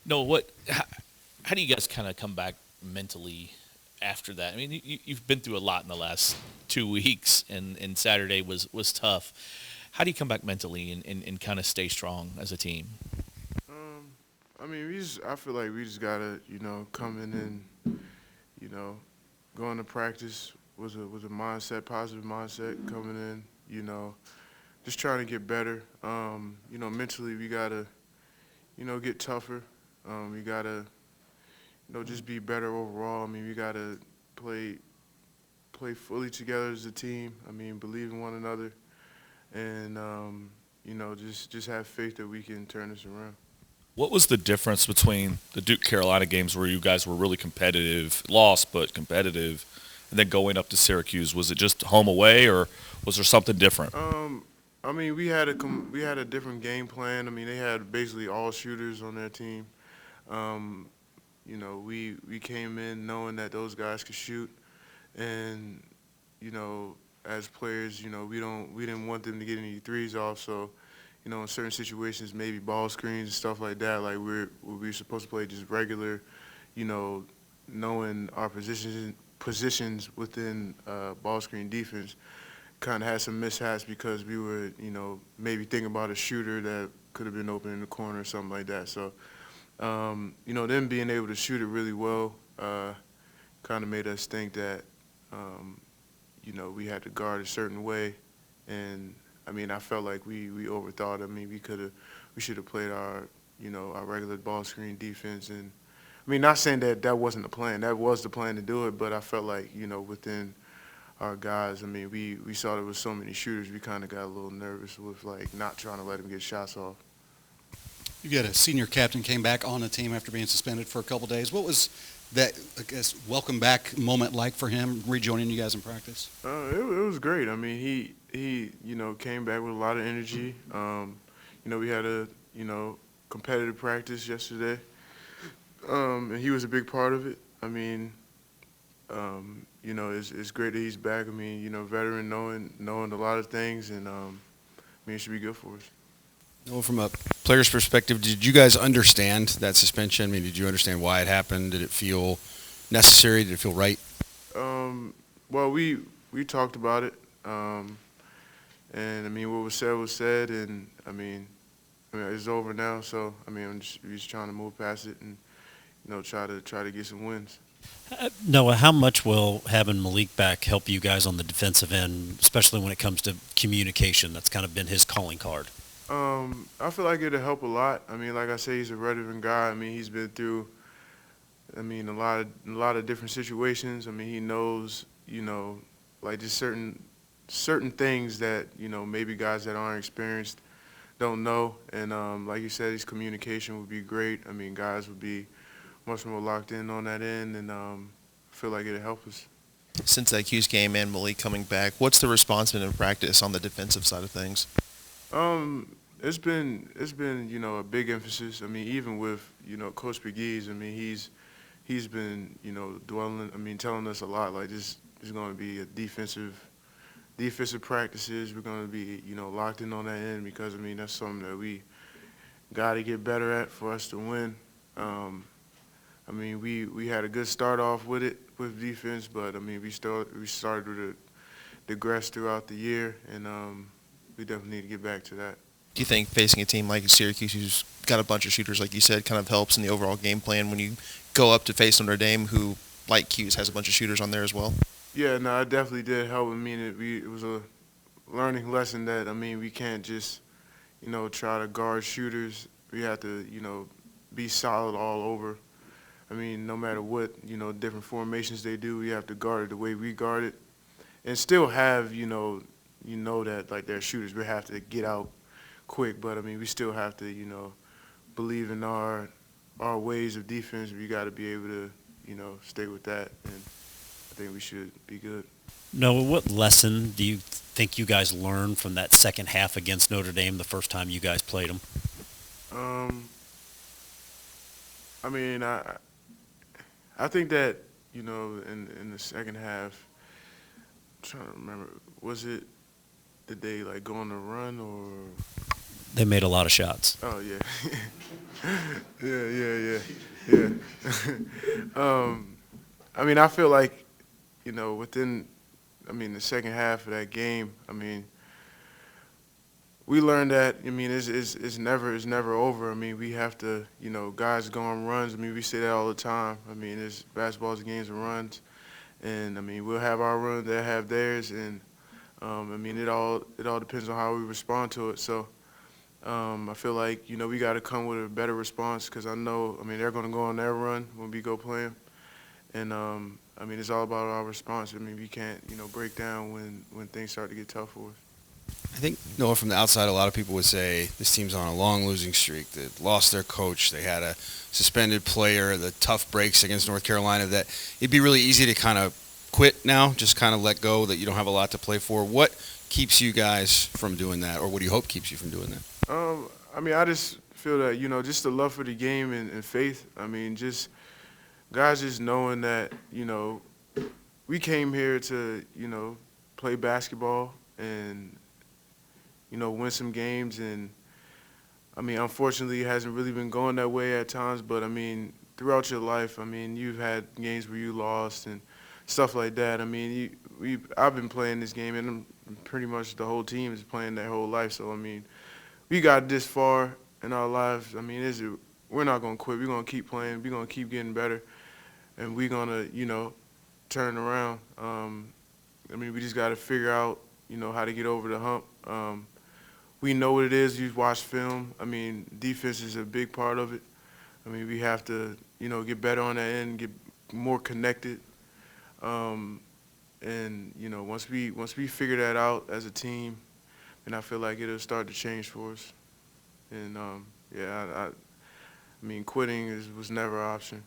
No, how do you guys kind of come back mentally after that? I mean, you've been through a lot in the last 2 weeks, and Saturday was tough. How do you come back mentally and kind of stay strong as a team? Um, I mean, I feel like we just gotta, coming in, you know, going to practice was a mindset, positive mindset coming in. Just trying to get better. Mentally we gotta, get tougher. We gotta, just be better overall. I mean, we gotta play play fully together as a team. I mean, believe in one another, and just have faith that we can turn this around. What was the difference between the Duke Carolina games where you guys were really competitive, lost but competitive, and then going up to Syracuse? Was it just home away, or was there something different? Um, I mean, we had a different game plan. I mean, they had basically all shooters on their team. Um, we came in knowing that those guys could shoot, and you know, as players, we didn't want them to get any threes off. So, in certain situations, maybe ball screens and stuff like that, like we're supposed to play just regular, you know, knowing our positions within ball screen defense kind of had some mishaps because we were, maybe thinking about a shooter that could have been open in the corner or something like that. So, them being able to shoot it really well kind of made us think that, um, we had to guard a certain way. And I mean, I felt like we overthought. I mean, we should have played our regular ball screen defense. And I mean, not saying that that wasn't the plan. That was the plan to do it. But I felt like, within our guys. I mean, we saw there was so many shooters. We kind of got a little nervous with like not trying to let them get shots off. You got a senior captain came back on the team after being suspended for a couple days. What was that, I guess, welcome back moment like for him rejoining you guys in practice? It was great. I mean, he came back with a lot of energy. We had a competitive practice yesterday, and he was a big part of it. I mean, it's great that he's back. I mean, veteran knowing a lot of things, and I mean, it should be good for us. Well, from a player's perspective, did you guys understand that suspension? I mean, did you understand why it happened? Did it feel necessary? Did it feel right? Well, we talked about it, and I mean, what was said, and I mean, it's over now. So I mean, we're just trying to move past it and try to get some wins. Noah, how much will having Malik back help you guys on the defensive end, especially when it comes to communication? That's kind of been his calling card. I feel like it'll help a lot. I mean, like I say, he's a veteran guy. I mean, he's been through, I mean, a lot of different situations. I mean, he knows, like just certain things that maybe guys that aren't experienced don't know. And like you said, his communication would be great. I mean, guys would be much more locked in on that end, and I feel like it'll help us. Since that Hughes game and Malik coming back, what's the response been in practice on the defensive side of things? It's been a big emphasis. I mean, even with Coach McGee's, I mean he's been dwelling. I mean, telling us a lot. Like this is going to be a defensive practices. We're going to be locked in on that end because I mean that's something that we got to get better at for us to win. Um, I mean we had a good start off with it with defense, but I mean we started to digress throughout the year, and we definitely need to get back to that. Do you think facing a team like Syracuse, who's got a bunch of shooters, like you said, kind of helps in the overall game plan when you go up to face Notre Dame, who, like Hughes, has a bunch of shooters on there as well? Yeah, no, it definitely did help. I mean, it was a learning lesson that I mean we can't just try to guard shooters. We have to be solid all over. I mean, no matter what different formations they do, we have to guard it the way we guard it, and still have that like they're shooters. We have to get out quick, but I mean we still have to believe in our ways of defense. We got to be able to stay with that, and I think we should be good. Noah, what lesson do you think you guys learned from that second half against Notre Dame the first time you guys played them? Um, I mean I think that in the second half, I'm trying to remember, was it did they like go on the run or they made a lot of shots. Oh yeah, yeah. I mean, I feel like within, I mean, the second half of that game, I mean, we learned that. I mean, it's never over. I mean, we have to, guys go on runs. I mean, we say that all the time. I mean, it's basketball's a games of runs, and I mean, we'll have our run, they'll have theirs, and I mean, it all depends on how we respond to it. So. I feel like, we got to come with a better response because I know, I mean, they're going to go on their run when we go play them. And, I mean, it's all about our response. I mean, we can't, break down when things start to get tough for us. I think, Noah, from the outside, a lot of people would say this team's on a long losing streak. They lost their coach. They had a suspended player, the tough breaks against North Carolina, that it'd be really easy to kind of quit now, just kind of let go, that you don't have a lot to play for. What keeps you guys from doing that, or what do you hope keeps you from doing that? I mean, I just feel that, just the love for the game and faith. I mean, just guys just knowing that, we came here to, play basketball and, win some games. And, I mean, unfortunately, it hasn't really been going that way at times. But, I mean, throughout your life, I mean, you've had games where you lost and stuff like that. I mean, I've been playing this game, and pretty much the whole team is playing their whole life. So, I mean, we got this far in our lives. I mean, we're not going to quit. We're going to keep playing. We're going to keep getting better. And we're going to, turn around. I mean, we just got to figure out, how to get over the hump. We know what it is. You watch film. I mean, defense is a big part of it. I mean, we have to, get better on that end, get more connected. And, once we figure that out as a team, and I feel like it'll start to change for us. And, yeah, I mean, quitting was never an option.